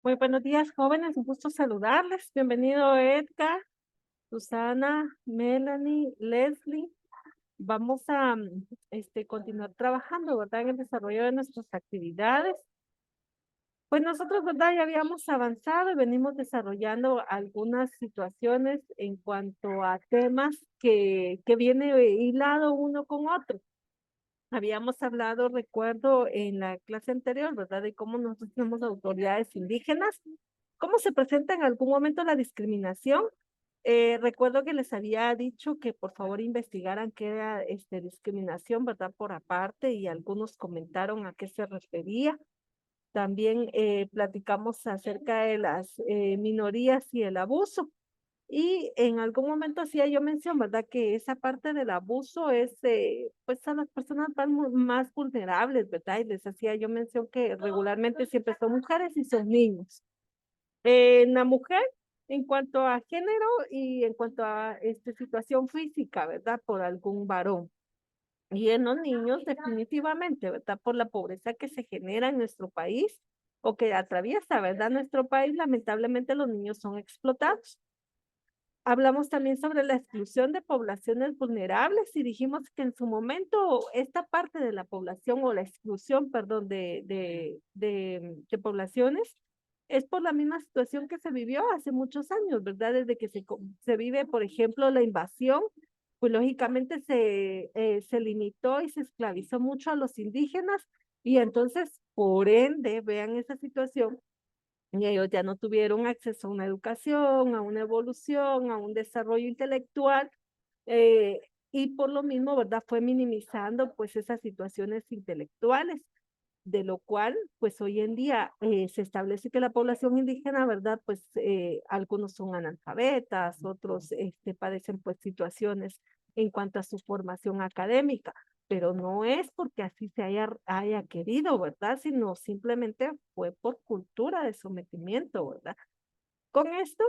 Muy buenos días, jóvenes. Un gusto saludarles. Bienvenido, Edgar, Susana, Melanie, Leslie. Vamos a continuar trabajando, ¿verdad? En el desarrollo de nuestras actividades. Pues nosotros, ¿verdad? Ya habíamos avanzado y venimos desarrollando algunas situaciones en cuanto a temas que viene hilado uno con otro. Habíamos hablado, recuerdo, en la clase anterior, ¿verdad? De cómo nosotros tenemos autoridades indígenas, cómo se presenta en algún momento la discriminación. Recuerdo que les había dicho que por favor investigaran qué era discriminación, ¿verdad? Por aparte, y algunos comentaron a qué se refería. También platicamos acerca de las minorías y el abuso. Y en algún momento hacía yo mención, ¿verdad? Que esa parte del abuso es, pues, a las personas más vulnerables, ¿verdad? Y les hacía yo mención que regularmente siempre son mujeres y son niños. En la mujer, en cuanto a género y en cuanto a situación física, ¿verdad? Por algún varón. Y en los niños, definitivamente, ¿verdad? Por la pobreza que se genera en nuestro país o que atraviesa, ¿verdad? Nuestro país, lamentablemente los niños son explotados. Hablamos también sobre la exclusión de poblaciones vulnerables y dijimos que en su momento esta parte de la población o la exclusión, perdón, de poblaciones es por la misma situación que se vivió hace muchos años, ¿verdad? Desde que se vive, por ejemplo, la invasión, pues lógicamente se limitó y se esclavizó mucho a los indígenas y entonces, por ende, vean esa situación y ellos ya no tuvieron acceso a una educación, a una evolución, a un desarrollo intelectual, eh, y por lo mismo, ¿verdad? Fue minimizando pues esas situaciones intelectuales, de lo cual pues hoy en día se establece que la población indígena, ¿verdad? Pues algunos son analfabetas, otros padecen pues situaciones en cuanto a su formación académica, pero no es porque así se haya querido, ¿verdad? Sino simplemente fue por cultura de sometimiento, ¿verdad? Con esto,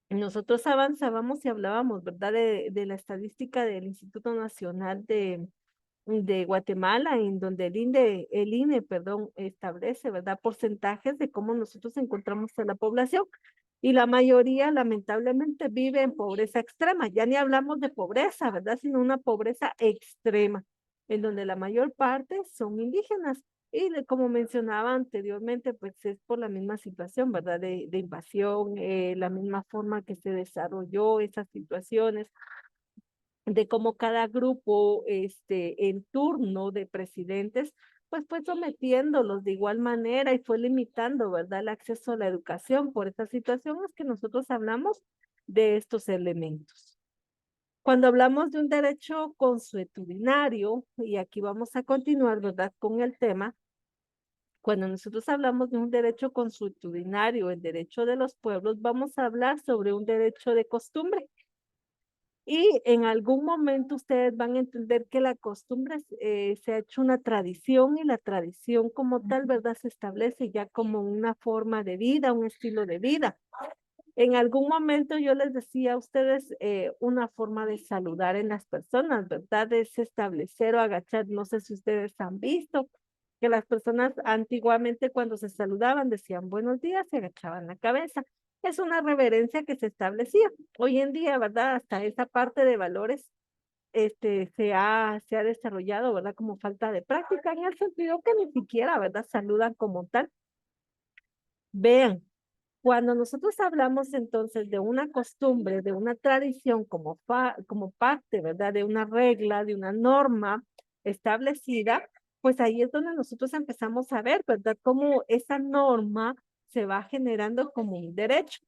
nosotros avanzábamos y hablábamos, ¿verdad? De la estadística del Instituto Nacional de Guatemala, en donde el INE, perdón, establece, ¿verdad? Porcentajes de cómo nosotros encontramos a la población. Y la mayoría, lamentablemente, vive en pobreza extrema. Ya ni hablamos de pobreza, ¿verdad? Sino una pobreza extrema, en donde la mayor parte son indígenas. Y como mencionaba anteriormente, pues es por la misma situación, ¿verdad? De invasión, la misma forma que se desarrolló esas situaciones, de cómo cada grupo, en turno de presidentes, pues fue sometiéndolos de igual manera y fue limitando, ¿verdad?, el acceso a la educación. Por esta situación es que nosotros hablamos de estos elementos. Cuando hablamos de un derecho consuetudinario, y aquí vamos a continuar, ¿verdad?, con el tema, cuando nosotros hablamos de un derecho consuetudinario, el derecho de los pueblos, vamos a hablar sobre un derecho de costumbre. Y en algún momento ustedes van a entender que la costumbre se ha hecho una tradición y la tradición como tal, ¿verdad? Se establece ya como una forma de vida, un estilo de vida. En algún momento yo les decía a ustedes una forma de saludar en las personas, ¿verdad? Es establecer o agachar. No sé si ustedes han visto que las personas antiguamente cuando se saludaban decían buenos días, se agachaban la cabeza. Es una reverencia que se establecía. Hoy en día, ¿verdad? Hasta esa parte de valores se ha desarrollado, ¿verdad? Como falta de práctica en el sentido que ni siquiera, ¿verdad? Saludan como tal. Vean, cuando nosotros hablamos entonces de una costumbre, de una tradición como parte, ¿verdad? De una regla, de una norma establecida, pues ahí es donde nosotros empezamos a ver, ¿verdad? Cómo esa norma se va generando como un derecho.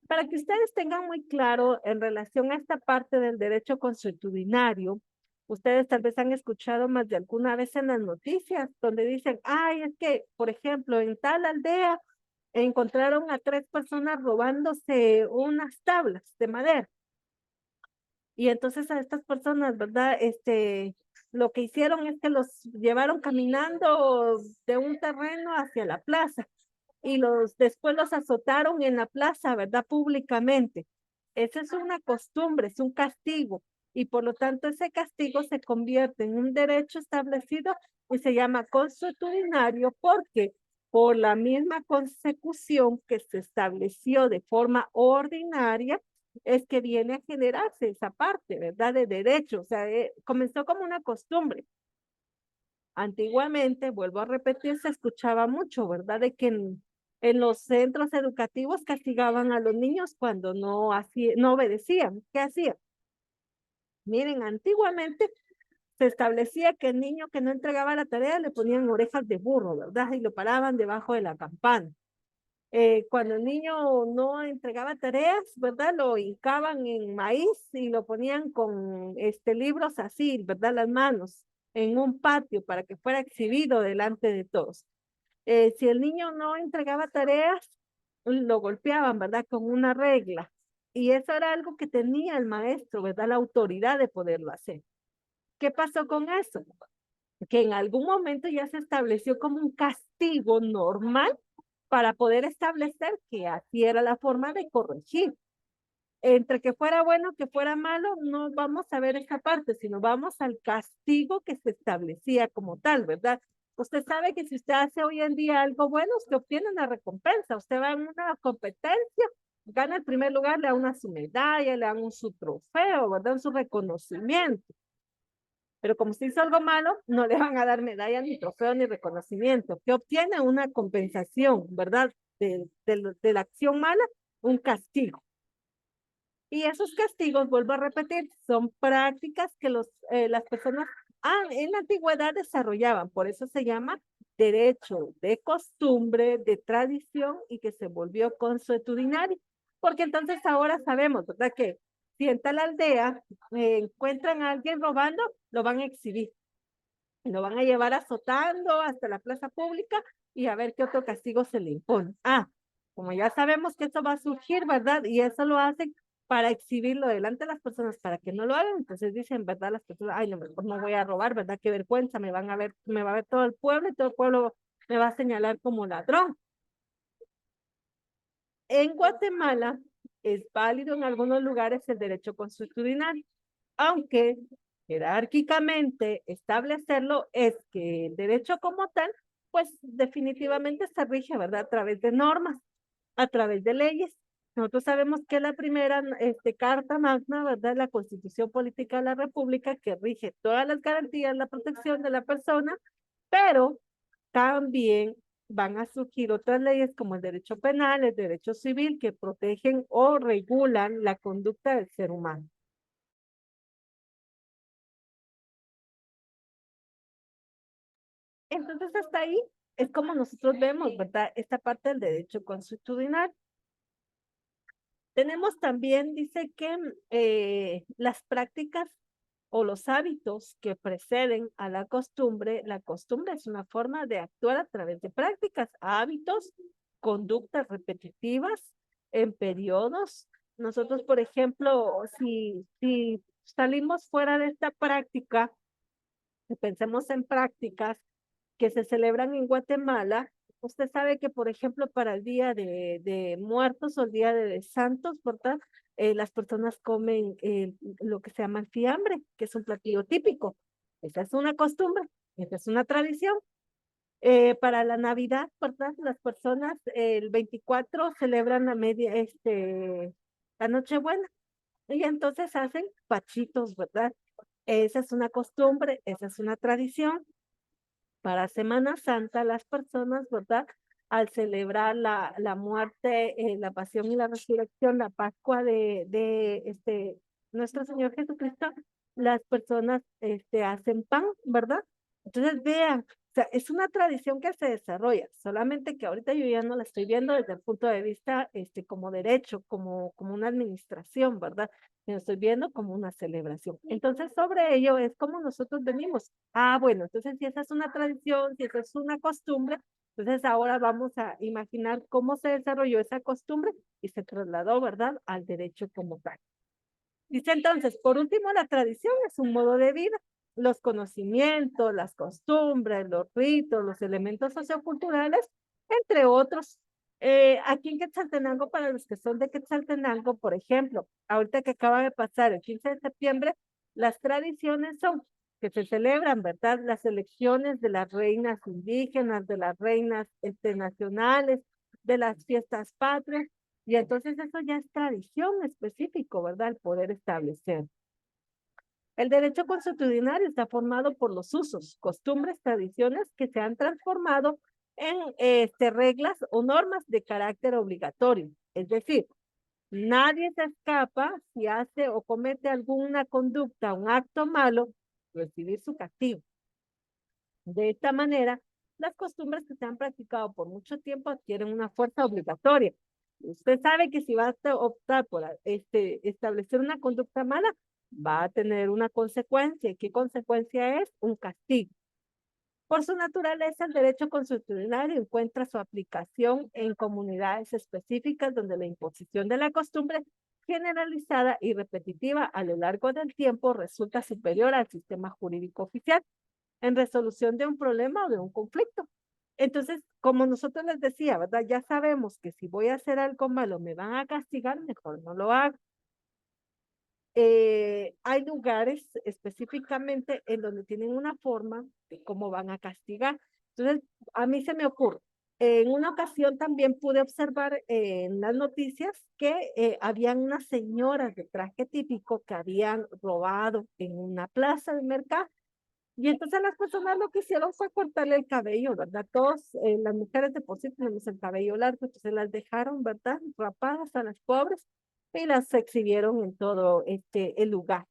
Para que ustedes tengan muy claro en relación a esta parte del derecho consuetudinario, ustedes tal vez han escuchado más de alguna vez en las noticias donde dicen, ay, es que, por ejemplo, en tal aldea encontraron a 3 personas robándose unas tablas de madera. Y entonces a estas personas, ¿verdad? Lo que hicieron es que los llevaron caminando de un terreno hacia la plaza y después los azotaron en la plaza, ¿verdad? Públicamente. Esa es una costumbre, es un castigo y por lo tanto ese castigo se convierte en un derecho establecido y se llama consuetudinario porque por la misma consecución que se estableció de forma ordinaria, es que viene a generarse esa parte, ¿verdad? De derecho, o sea, comenzó como una costumbre. Antiguamente, vuelvo a repetir, se escuchaba mucho, ¿verdad? De que en los centros educativos castigaban a los niños cuando no obedecían. ¿Qué hacían? Miren, antiguamente se establecía que el niño que no entregaba la tarea le ponían orejas de burro, ¿verdad? Y lo paraban debajo de la campana. Cuando el niño no entregaba tareas, ¿verdad? Lo hincaban en maíz y lo ponían con libros así, ¿verdad? Las manos en un patio para que fuera exhibido delante de todos. Si el niño no entregaba tareas, lo golpeaban, ¿verdad? Con una regla. Y eso era algo que tenía el maestro, ¿verdad? La autoridad de poderlo hacer. ¿Qué pasó con eso? Que en algún momento ya se estableció como un castigo normal para poder establecer que así era la forma de corregir. Entre que fuera bueno, que fuera malo, no vamos a ver esa parte, sino vamos al castigo que se establecía como tal, ¿verdad? Usted sabe que si usted hace hoy en día algo bueno, usted obtiene una recompensa. Usted va en una competencia, gana el primer lugar, le dan una su medalla, le dan su trofeo, ¿verdad? Su reconocimiento. Pero como se hizo algo malo, no le van a dar medalla, ni trofeo, ni reconocimiento. Que obtiene una compensación, ¿verdad? De la acción mala, un castigo. Y esos castigos, vuelvo a repetir, son prácticas que las personas en la antigüedad desarrollaban. Por eso se llama derecho de costumbre, de tradición y que se volvió consuetudinario. Porque entonces ahora sabemos, ¿verdad? Que si en tal aldea encuentran a alguien robando, lo van a exhibir. Lo van a llevar azotando hasta la plaza pública y a ver qué otro castigo se le impone. Como ya sabemos que eso va a surgir, ¿verdad? Y eso lo hacen para exhibirlo delante de las personas, para que no lo hagan. Entonces dicen, ¿verdad? Las personas, ay, no, mejor no voy a robar, ¿verdad? Qué vergüenza, me van a ver, me va a ver todo el pueblo y todo el pueblo me va a señalar como ladrón. En Guatemala es válido en algunos lugares el derecho consuetudinario, aunque jerárquicamente establecerlo es que el derecho como tal, pues definitivamente se rige, ¿verdad? A través de normas, a través de leyes. Nosotros sabemos que la primera Carta Magna, ¿verdad? La Constitución Política de la República, que rige todas las garantías, la protección de la persona, pero también van a surgir otras leyes como el derecho penal, el derecho civil, que protegen o regulan la conducta del ser humano. Entonces, hasta ahí es como nosotros vemos, ¿verdad? Esta parte del derecho constitucional. Tenemos también, dice que las prácticas o los hábitos que preceden a la costumbre es una forma de actuar a través de prácticas, hábitos, conductas repetitivas en periodos. Nosotros, por ejemplo, si salimos fuera de esta práctica, pensemos en prácticas que se celebran en Guatemala. Usted sabe que, por ejemplo, para el Día de Muertos o el Día de Santos, ¿verdad? Las personas comen lo que se llama el fiambre, que es un platillo típico. Esa es una costumbre, esa es una tradición. Para la Navidad, ¿verdad? Las personas el 24 celebran la Nochebuena y entonces hacen pachitos, ¿verdad? Esa es una costumbre, esa es una tradición. Para Semana Santa, las personas, ¿verdad? Al celebrar la muerte, la pasión y la resurrección, la Pascua de nuestro Señor Jesucristo, las personas hacen pan, ¿verdad? Entonces, vean, o sea, es una tradición que se desarrolla, solamente que ahorita yo ya no la estoy viendo desde el punto de vista como derecho, como una administración, ¿verdad? Lo estoy viendo como una celebración. Entonces, sobre ello es como nosotros venimos. Bueno, entonces si esa es una tradición, si esa es una costumbre, entonces ahora vamos a imaginar cómo se desarrolló esa costumbre y se trasladó, ¿verdad?, al derecho como tal. Dice entonces, por último, la tradición es un modo de vida. Los conocimientos, las costumbres, los ritos, los elementos socioculturales, entre otros. Aquí en Quetzaltenango, para los que son de Quetzaltenango, por ejemplo, ahorita que acaba de pasar el 15 de septiembre, las tradiciones son que se celebran, ¿verdad? Las elecciones de las reinas indígenas, de las reinas nacionales, de las fiestas patrias, y entonces eso ya es tradición específico, ¿verdad? El poder establecer. El derecho consuetudinario está formado por los usos, costumbres, tradiciones que se han transformado en reglas o normas de carácter obligatorio. Es decir, nadie se escapa si hace o comete alguna conducta, un acto malo, recibir su castigo. De esta manera, las costumbres que se han practicado por mucho tiempo adquieren una fuerza obligatoria. Usted sabe que si va a optar por establecer una conducta mala, va a tener una consecuencia. ¿Y qué consecuencia es? Un castigo. Por su naturaleza, el derecho consuetudinario encuentra su aplicación en comunidades específicas donde la imposición de la costumbre generalizada y repetitiva a lo largo del tiempo resulta superior al sistema jurídico oficial en resolución de un problema o de un conflicto. Entonces, como nosotros les decía, ¿verdad? Ya sabemos que si voy a hacer algo malo me van a castigar, mejor no lo hago. Hay lugares específicamente en donde tienen una forma de cómo van a castigar. Entonces, a mí se me ocurre. En una ocasión también pude observar en las noticias que habían unas señoras de traje típico que habían robado en una plaza de mercado. Y entonces las personas lo que hicieron fue cortarle el cabello, ¿verdad? Todos, las mujeres de por sí tenemos el cabello largo, entonces las dejaron, ¿verdad? Rapadas a las pobres y las exhibieron en todo el lugar.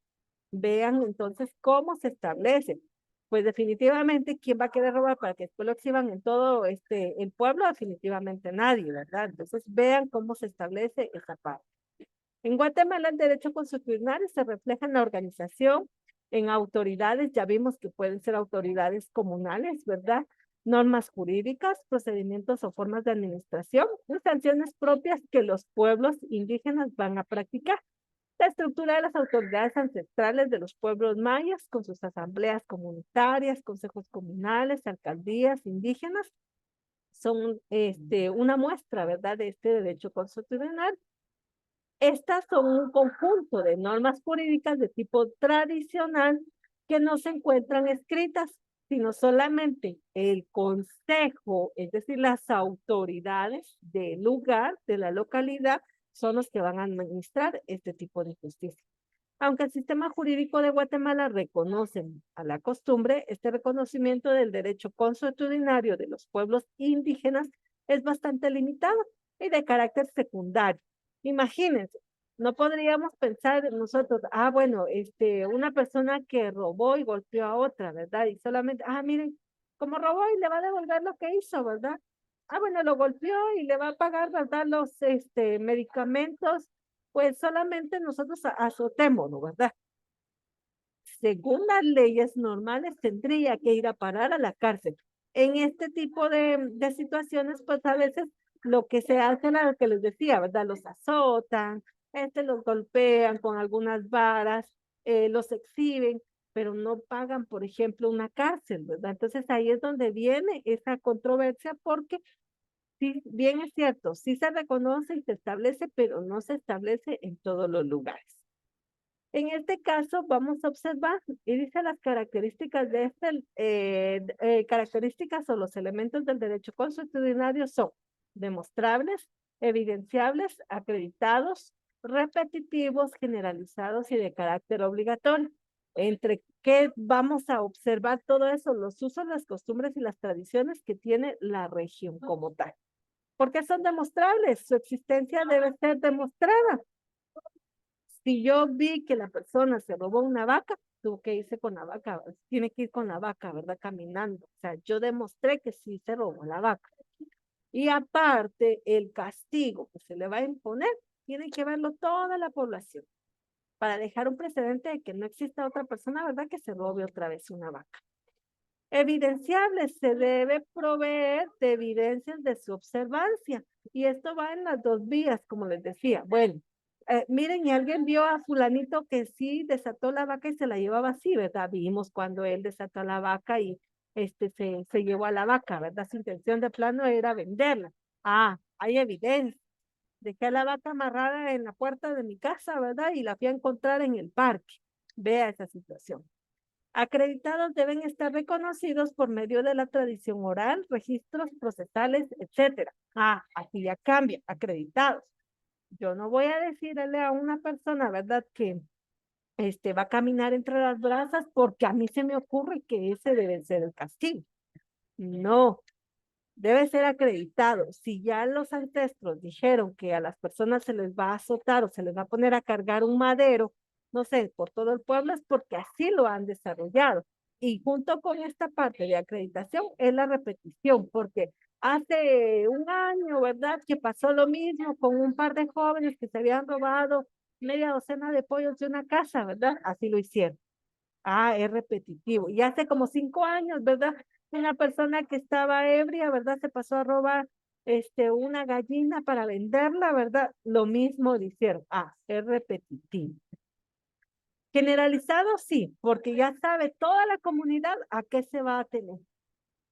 Vean entonces cómo se establece. Pues definitivamente, ¿quién va a querer robar para que después lo exhiban en todo el pueblo? Definitivamente nadie, ¿verdad? Entonces vean cómo se establece esa parte. En Guatemala, el derecho consuetudinario se refleja en la organización, en autoridades, ya vimos que pueden ser autoridades comunales, ¿verdad? Normas jurídicas, procedimientos o formas de administración y sanciones propias que los pueblos indígenas van a practicar. La estructura de las autoridades ancestrales de los pueblos mayas, con sus asambleas comunitarias, consejos comunales, alcaldías indígenas, son una muestra, ¿verdad?, de este derecho consuetudinario. Estas son un conjunto de normas jurídicas de tipo tradicional que no se encuentran escritas, sino solamente el consejo, es decir, las autoridades del lugar, de la localidad, son los que van a administrar este tipo de justicia. Aunque el sistema jurídico de Guatemala reconoce a la costumbre, este reconocimiento del derecho consuetudinario de los pueblos indígenas es bastante limitado y de carácter secundario. Imagínense, no podríamos pensar nosotros, bueno, una persona que robó y golpeó a otra, ¿verdad? Y solamente, miren, como robó y le va a devolver lo que hizo, ¿verdad? Bueno, lo golpeó y le va a pagar, ¿verdad? Los medicamentos, pues solamente nosotros azotémoslo, ¿verdad? Según las leyes normales, tendría que ir a parar a la cárcel. En este tipo de situaciones, pues a veces lo que se hace era lo que les decía, ¿verdad? Los azotan, los golpean con algunas varas, los exhiben, pero no pagan, por ejemplo, una cárcel, ¿verdad? Entonces ahí es donde viene esa controversia porque sí, bien es cierto, sí se reconoce y se establece, pero no se establece en todos los lugares. En este caso, vamos a observar, y dice las características de características o los elementos del derecho consuetudinario son demostrables, evidenciables, acreditados, repetitivos, generalizados y de carácter obligatorio. ¿Entre qué vamos a observar todo eso? Los usos, las costumbres y las tradiciones que tiene la región como tal. Porque son demostrables, su existencia debe ser demostrada. Si yo vi que la persona se robó una vaca, tuvo que irse con la vaca, tiene que ir con la vaca, ¿verdad? Caminando. O sea, yo demostré que sí se robó la vaca. Y aparte, el castigo que se le va a imponer, tiene que verlo toda la población para dejar un precedente de que no exista otra persona, ¿verdad? Que se robe otra vez una vaca. Evidenciable, se debe proveer de evidencias de su observancia. Y esto va en las dos vías, como les decía. Bueno, miren, y alguien vio a fulanito que sí desató la vaca y se la llevaba así, ¿verdad? Vimos cuando él desató la vaca y se llevó a la vaca, ¿verdad? Su intención de plano era venderla. Hay evidencia. Dejé la vaca amarrada en la puerta de mi casa, ¿verdad? Y la fui a encontrar en el parque. Vea esa situación. Acreditados deben estar reconocidos por medio de la tradición oral, registros procesales, etcétera. Aquí ya cambia, acreditados. Yo no voy a decirle a una persona, ¿verdad? Que va a caminar entre las brasas porque a mí se me ocurre que ese debe ser el castigo. No, debe ser acreditado. Si ya los ancestros dijeron que a las personas se les va a azotar o se les va a poner a cargar un madero, no sé, por todo el pueblo, es porque así lo han desarrollado. Y junto con esta parte de acreditación es la repetición, porque hace un año, ¿verdad? Que pasó lo mismo con un par de jóvenes que se habían robado media docena de pollos de una casa, ¿verdad? Así lo hicieron. Es repetitivo. Y hace como 5 años, ¿verdad? Una persona que estaba ebria, ¿verdad? Se pasó a robar una gallina para venderla, ¿verdad? Lo mismo lo hicieron. Es repetitivo. Generalizado, sí, porque ya sabe toda la comunidad a qué se va a tener.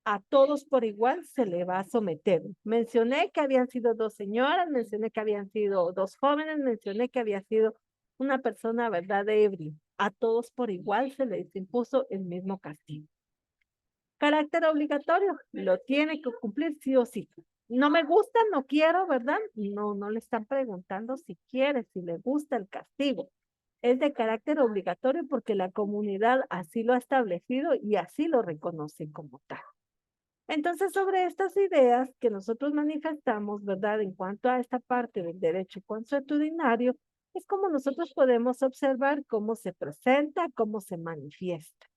A todos por igual se le va a someter. Mencioné que habían sido dos señoras, mencioné que habían sido dos jóvenes, mencioné que había sido una persona, ¿verdad?, ebria. A todos por igual se les impuso el mismo castigo. Carácter obligatorio, lo tiene que cumplir sí o sí. No me gusta, no quiero, ¿verdad? No, no le están preguntando si quiere, si le gusta el castigo. Es de carácter obligatorio porque la comunidad así lo ha establecido y así lo reconoce como tal. Entonces, sobre estas ideas que nosotros manifestamos, ¿verdad? En cuanto a esta parte del derecho consuetudinario, es como nosotros podemos observar cómo se presenta, cómo se manifiesta.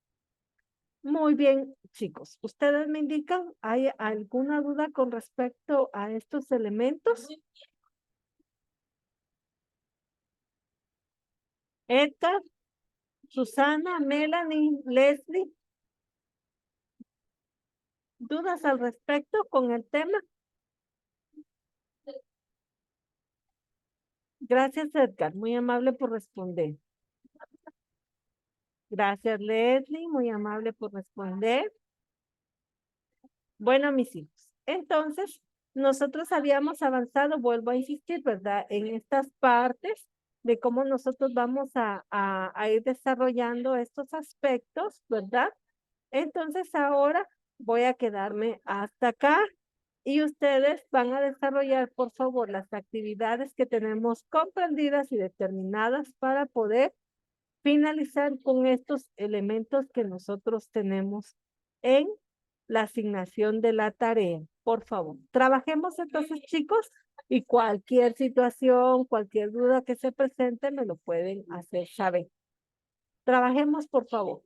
Muy bien, chicos. ¿Ustedes me indican, hay alguna duda con respecto a estos elementos? Edgar, Susana, Melanie, Leslie, ¿dudas al respecto con el tema? Gracias, Edgar. Muy amable por responder. Gracias, Leslie. Muy amable por responder. Bueno, mis hijos, entonces nosotros habíamos avanzado, vuelvo a insistir, ¿verdad? En estas partes de cómo nosotros vamos a ir desarrollando estos aspectos, ¿verdad? Entonces ahora voy a quedarme hasta acá y ustedes van a desarrollar, por favor, las actividades que tenemos comprendidas y determinadas para poder finalizar con estos elementos que nosotros tenemos en la asignación de la tarea. Por favor, trabajemos entonces, chicos, y cualquier situación, cualquier duda que se presente, me lo pueden hacer saber. Trabajemos, por favor.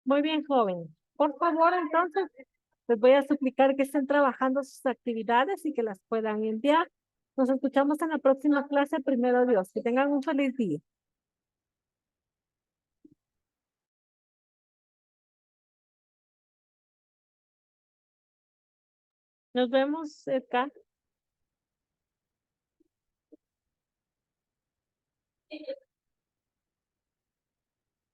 Muy bien, joven. Por favor, entonces, les voy a suplicar que estén trabajando sus actividades y que las puedan enviar. Nos escuchamos en la próxima clase, primero Dios. Que tengan un feliz día. Nos vemos, Edgar.